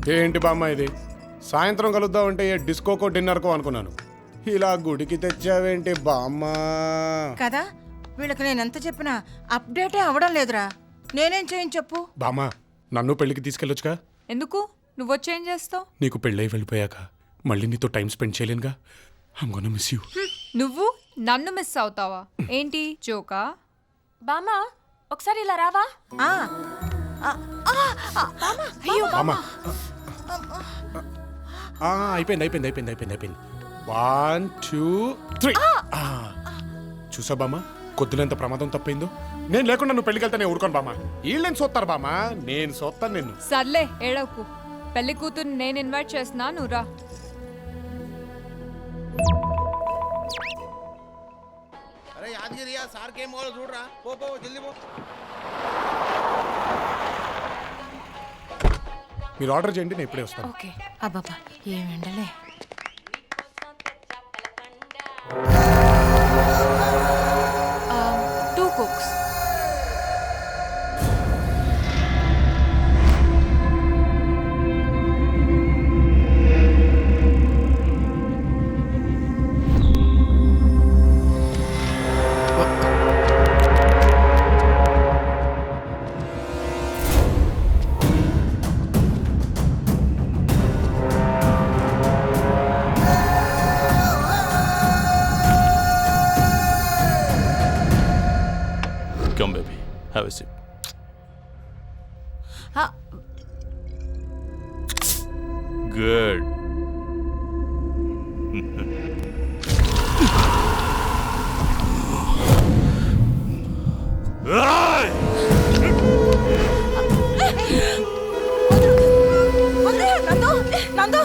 ఏంటి బామ్మ ఇది? సాయంత్రం కలుద్దామంటే ఏ డిస్కోకో డిన్నర్కో అనుకున్నాను. ఇలా గుడికి తెచ్చావేంటి బామ్మ? కదా వీళ్ళకి నేను ఎంత చెప్పినా అప్డేటే అవ్వడం లేదురా. నేనేం చేయని చెప్పు. బామ్మ, నన్ను పెళ్లికి తీసుకెళ్ళొచ్చుగా? ఎందుకు నువ్వు వచ్చేం చేస్తావు? నీకు పెళ్ళై వెళ్ళిపోయాక మళ్ళీ నీతో టైం స్పెండ్ చేయలేనుగా. I'm gonna miss you. నువ్వు నన్ను మిస్ అవుతావా ఏంటి? జోకా? బామా ఒకసారి ఇలా రావా? ఆ, అయ్యో బామ్మ, అయిపోయింది అయిపోయింది అయిపోయింది అయిపోయింది అయిపోయింది. 1 2 3. చూసా బామ్మ, కొద్దినంత ప్రమాదం తప్పిందో. నేను లేకుండా నువ్వు పెళ్ళికి వెళ్తే నేను ఊరుకోను బామ్మ. వీళ్ళని చూస్తారు బామ్మ, నేను చూస్తాను నిన్ను. సర్లే ఏడవకు. పెళ్లి కూతురు నేను ఇన్వైట్ చేస్తున్నా, నువ్వు రా. అరే యాదగిరి సార్ కేం కావాలో చూడరా. పో పో జల్దీ పో. మీరు ఆర్డర్ చేయండి, నేను ఇప్పుడే వస్తాను. ఓకే. అబ్బాబా ఏం ఎండలే. Two cooks. Come, baby. Have a sip. Good. నందు నందు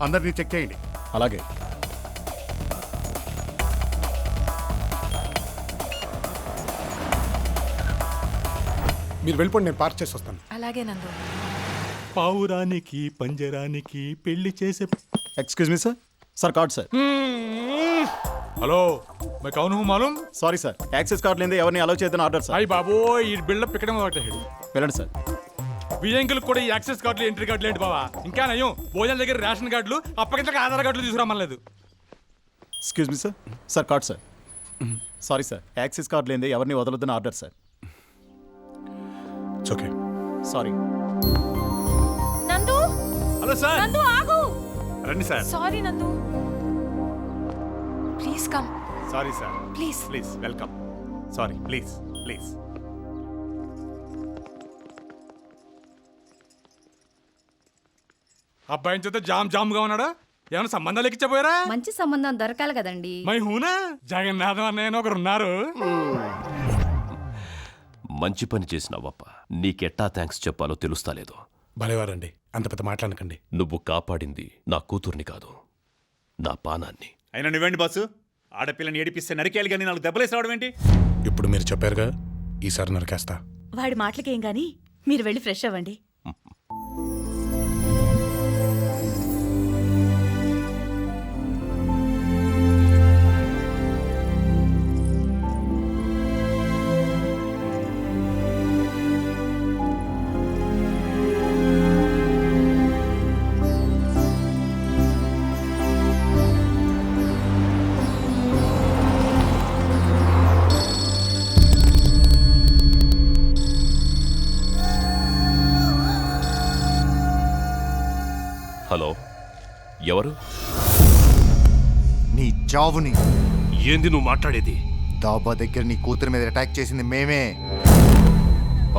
అందరినీ చెక్ చేయండి. అలాగే. మీరు వెళ్ళిపోండి, నేను పార్క్ చేసి వస్తాను. అలాగే నందు. పావురానికి పంజరానికి పెళ్లి చేసే. Excuse me sir. Sir card sir. Hello मैं कौन हूँ मालूम? సారీ సార్, యాక్సెస్ కార్డు లేదే ఎవరిని అలౌ చేయదని ఆర్డర్ సార్. అయ్యి బాబో ఈ బిల్డప్ ఇక్కడ మొదలెట్టాడు. వెళ్ళండి సార్. బియ్యంకులకు కూడా ఈ యాక్సెస్ కార్డులు ఎంట్రీ కార్డులు ఏంటి బావా? ఇంకా నయం భోజనం దగ్గర రేషన్ కార్డులు అప్పగించక ఆధార్ కార్డులు తీసుకురామలేదు. Excuse me sir. Sir card sir. Sorry sir, access card లేదే ఎవరిని వదలొద్దని order sir. It's okay. Sorry. Nandu hello sir. Nandu ఆగు. రండి sir. Sorry Nandu. Please come. Sorry sir. Please. Please welcome. Sorry please please. అబ్బాయిని చూస్తే జామ్ జామ్ గా ఉన్నాడు. ఏమైనా సంబంధాలు ఎక్కించబోయారా? మంచి సంబంధం దొరకాలి కదండి. మై హూనా జగన్నాథం అన్నయ్య ఒకరు ఉన్నారు. మంచి పని చేసినావప్ప. నీకెట్టా థ్యాంక్స్ చెప్పాలో తెలుస్తాలేదు. భలేవారండి, అంత పెద్ద మాట్లాడకండి. నువ్వు కాపాడింది నా కూతుర్ని కాదు, నా పానాన్ని. అయినా నువ్వేంటి బాసు? ఆడపిల్లని ఏడిపిస్తే నరికేయాలి కానీ 4 దెబ్బలేసి రావడం ఏంటి? ఇప్పుడు మీరు చెప్పారుగా, ఈసారి నరికేస్తా. వాడి మాటలకేం గాని మీరు వెళ్ళి ఫ్రెష్ అవ్వండి. హలో, ఎవరు? నీ చావుని ఏంది నువ్వు మాట్లాడేది? డాబా దగ్గర నీ కూతురు మీద అటాక్ చేసింది మేమే.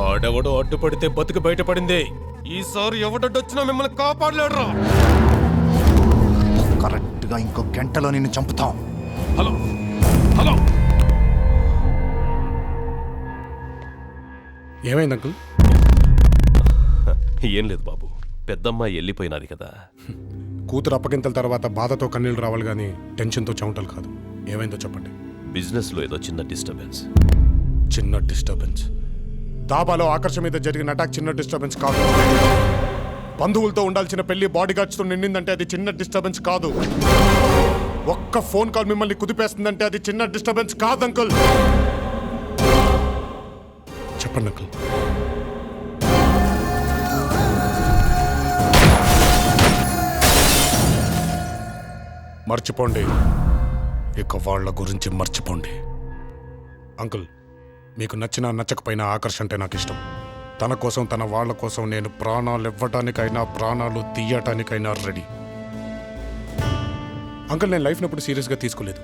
ఆడెవడో అడ్డుపడితే బతుకు బయటపడింది. ఈసారి ఎవడొచ్చినా మిమ్మల్ని కాపాడలేడురా. కరెక్ట్ గా ఇంకో గంటలో నిన్ను చంపుతాం. హలో హలో, ఏమైంది అంకుల్? ఏం లేదు బాబు, పెద్దమ్మాయి వెళ్ళిపోయినది కదా. కూతురు అప్పగింతల తర్వాత బాధతో కన్నీళ్ళు రావాలి కానీ టెన్షన్తో చెమటలు కాదు. ఏమైందో చెప్పండి. బిజినెస్లో ఏదో చిన్న డిస్టర్బెన్స్. చిన్న డిస్టర్బెన్స్? దాబాలో ఆకర్ష మీద జరిగిన అటాక్ చిన్న డిస్టర్బెన్స్ కాదు. బంధువులతో ఉండాల్సిన పెళ్లి బాడీ గార్డ్స్తో నిండిందంటే అది చిన్న డిస్టర్బెన్స్ కాదు. ఒక్క ఫోన్ కాల్ మిమ్మల్ని కుదిపేస్తుందంటే అది చిన్న డిస్టర్బెన్స్ కాదు అంకుల్. చెప్పండి అంకుల్. మర్చిపోండి, ఇక వాళ్ళ గురించి మర్చిపోండి. అంకుల్, మీకు నచ్చినా నచ్చకపోయినా ఆకర్ష అంటే నాకు ఇష్టం. తన కోసం, తన వాళ్ళ కోసం నేను ప్రాణాలు ఇవ్వటానికైనా ప్రాణాలు తీయటానికైనా రెడీ. అంకుల్, నేను లైఫ్ని ఎప్పుడు సీరియస్గా తీసుకోలేదు.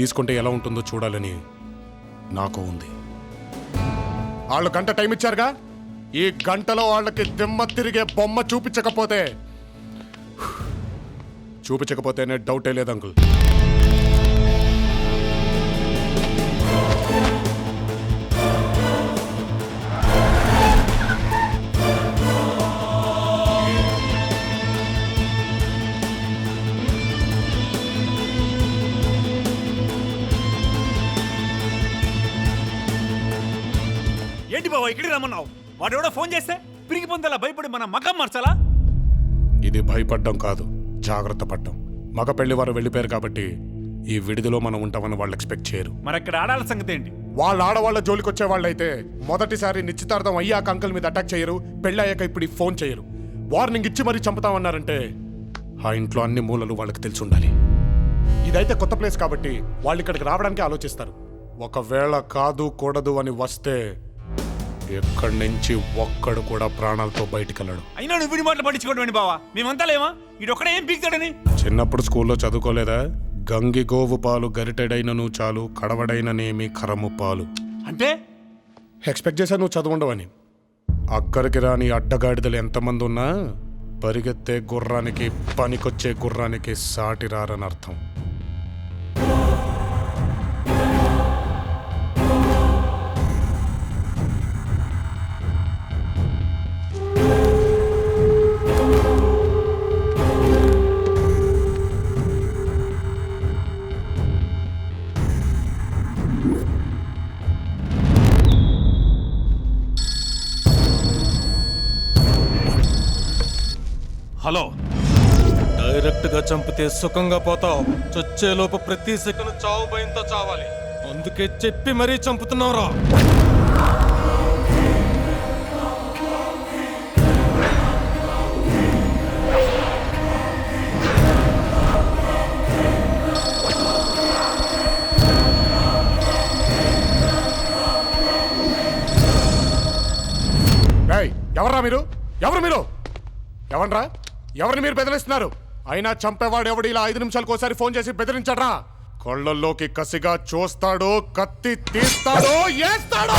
తీసుకుంటే ఎలా ఉంటుందో చూడాలని నాకు ఉంది. వాళ్ళు గంట టైం ఇచ్చారుగా, ఈ గంటలో వాళ్ళకి దిమ్మ తిరిగే బొమ్మ చూపించకపోతేనే డౌటే లేదు అంకుల్. ఏంటి బాబా ఇక్కడికి రమ్మన్నావు? వాడు ఎవడో ఫోన్ చేస్తే పిరికి పొందేలా భయపడి మన మకం మార్చాలా? ఇది భయపడ్డం కాదు, జాగ్రత్త పడ్డం. మగ పెళ్లి వారు వెళ్ళిపోయారు కాబట్టి ఈ విడిదిలో మనం ఉంటామని వాళ్ళు ఎక్స్పెక్ట్ చేయరు. మరి అక్కడ ఆడాల సంగతి ఏంటి? వాళ్ళ ఆడవాళ్ళ జోలికి వచ్చే వాళ్ళైతే మొదటిసారి నిశ్చితార్థం అయ్యాక అంకుల్ మీద అటాక్ చేయరు, పెళ్ళయ్యాక ఇప్పుడు ఈ ఫోన్ చేయరు. వార్నింగ్ ఇచ్చి మరీ చంపుతామన్నారంటే ఆ ఇంట్లో అన్ని మూలలు వాళ్ళకి తెలిసి ఉండాలి. ఇదైతే కొత్త ప్లేస్ కాబట్టి వాళ్ళు ఇక్కడికి రావడానికి ఆలోచిస్తారు. ఒకవేళ కాదు కూడదు అని వస్తే ఎక్కడి నుంచి ఒక్కడు కూడా ప్రాణాలతో బయటికి వెళ్ళడు. అయినా నువ్వు వీడి మాటలు పట్టించుకోండి బావా, మేమంతా లేమా? వీడొక్కడే ఏం పీకుతాడని? చిన్నప్పుడు స్కూల్లో చదువుకోలేదా? గంగి గోవు పాలు గరిటెడైనను చాలు, కడవడైననేమి కరము పాలు అంటే? ఎక్స్పెక్ట్ చేశా నువ్వు చదువుండవని. అక్కడికి రాని అడ్డగాడిదలు ఎంతమంది ఉన్నా పరిగెత్తే గుర్రానికి, పనికొచ్చే గుర్రానికి సాటి రారని అర్థం. హలో, డైరెక్ట్ గా చంపితే సుఖంగా పోతావు. చచ్చేలోపు ప్రతి సెకండ్ చావు భయంతో చావాలి. అందుకే చెప్పి మరీ చంపుతున్నావురా. ఎవర్రా మీరు? ఎవరరా? ఎవరిని మీరు బెదిరిస్తున్నారు? అయినా చంపేవాడు ఎవడు ఇలా 5 నిమిషాలకు ఒకసారి ఫోన్ చేసి బెదిరించడ్రా? కళ్ళల్లోకి కసిగా చూస్తాడు, కత్తి తీస్తాడు, ఏస్తాడు.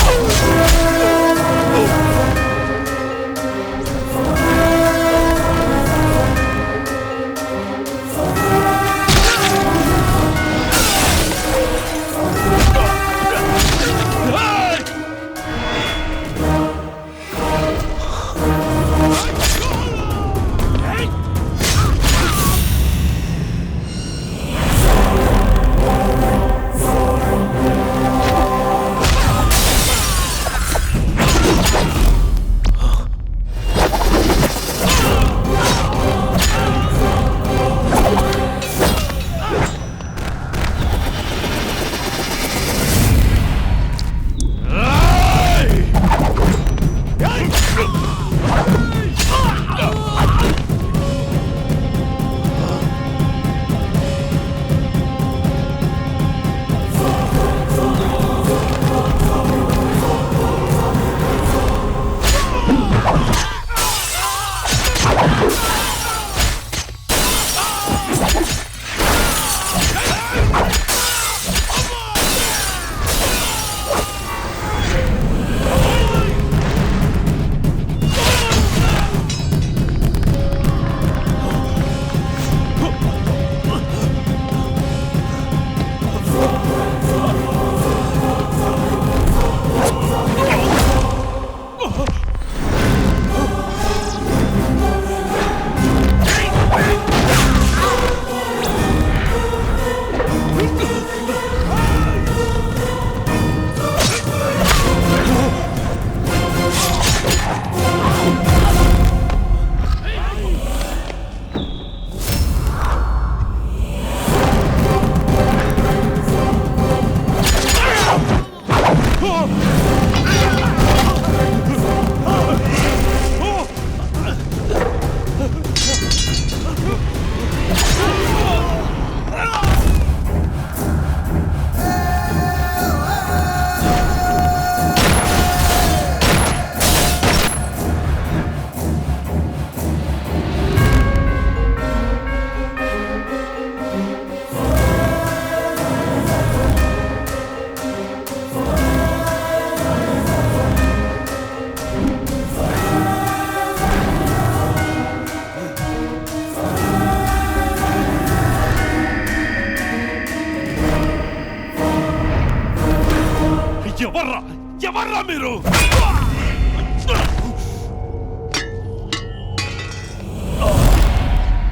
మీరు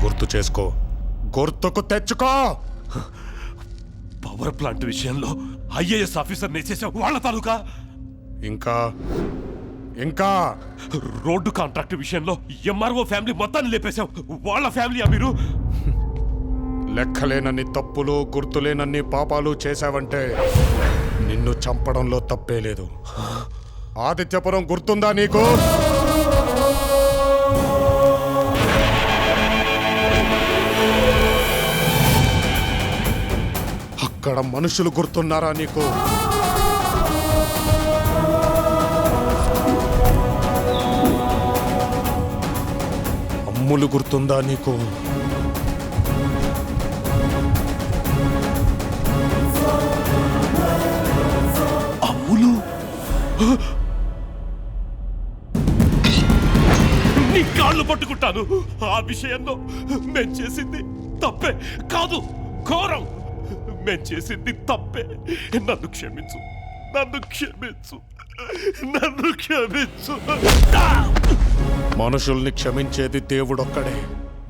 గుర్తు చేసుకో, గుర్తుకు తెచ్చుకో. పవర్ ప్లాంట్ విషయంలో ఐఏఎస్ ఆఫీసర్ నేసేసావు వాళ్ళ తాలూకా. ఇంకా ఇంకా రోడ్డు కాంట్రాక్ట్ విషయంలో ఎంఆర్ఓ ఫ్యామిలీ మొత్తాన్ని లేపేశావు వాళ్ళ ఫ్యామిలీయా మీరు? లెక్కలేనన్ని తప్పులు, గుర్తులేనన్ని పాపాలు చేశావంటే నిన్ను చంపడంలో తప్పే లేదు. ఆదిత్యపురం గుర్తుందా నీకు? అక్కడ మనుషులు గుర్తున్నారా నీకు? అమ్ములు గుర్తుందా నీకు? అమ్ములు నీ కాళ్ళు పట్టుకుంటాను. ఆ విషయంలో మేం చేసింది తప్పే కాదు, ఘోరం. మేం చేసింది తప్పే. నన్ను క్షమించు, నన్ను క్షమించు, నన్ను క్షమించు. మనుషుల్ని క్షమించేది దేవుడొక్కడే.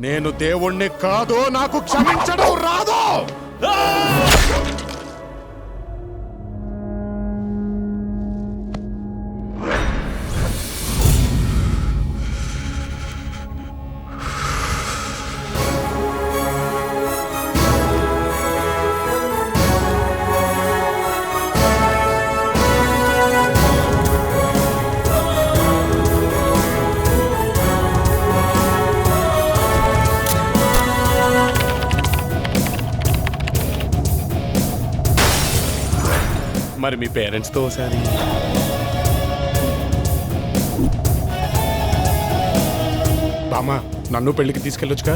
నేను దేవుణ్ణి కాదు, నాకు క్షమించడం రాదు. మరి మీ పేరెంట్స్తో ఒకసారి బామ్మ, నన్ను పెళ్లికి తీసుకెళ్ళొచ్చుగా.